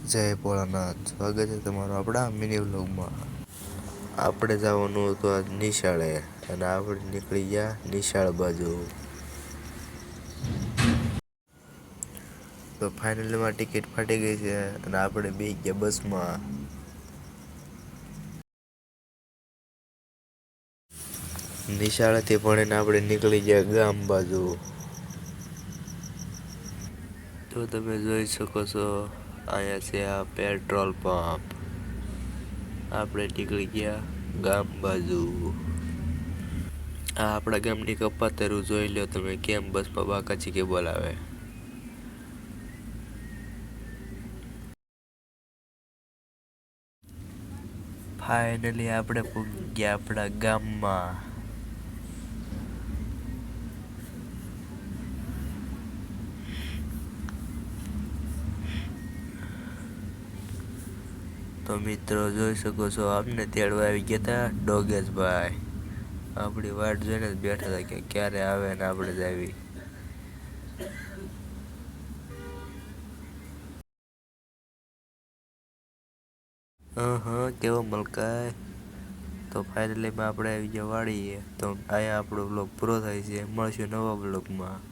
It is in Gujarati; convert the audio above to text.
જય ભોળાનાથ, સ્વાગત છે તમારું આપણા મિની વ્લોગમાં. આપણે જવાનું હતું આજ નિશાળે અને આપણે નીકળી ગયા નિશાળ બાજુ. તો ફાઇનલીમાં ટિકિટ ફાટી ગઈ છે અને આપણે બેસી ગયા બસમાં. નિશાળેથી ભણીને આપણે નીકળી ગયા ગામ બાજુ. તો તમે જોઈ શકો છો અહીંયા છે આ પેટ્રોલ પંપ. આપણે નીકળી ગયા ગામ બાજુ. આ આપણા ગામની કપાતરું જોઈ લો તમે, કેમ બસમાં બાકાચી કે બોલાવે. ફાઇનલી આપણે પહોંચી ગયા આપણા ગામમાં. તો મિત્રો જોઈ શકો છો, આપને તેડવા આવી ગયા હતા ડોગેશભાઈ. આપણી વાટ જોઈને જ બેઠા હતા કે ક્યારે આવે ને આપણે જ આવી. હા કેવો મલકાય. તો ફાઇનલીમાં આપણે આવી ગયા વાળીએ. તો અહીંયા આપણો બ્લોગ પૂરો થાય છે. મળશું નવા બ્લોગમાં.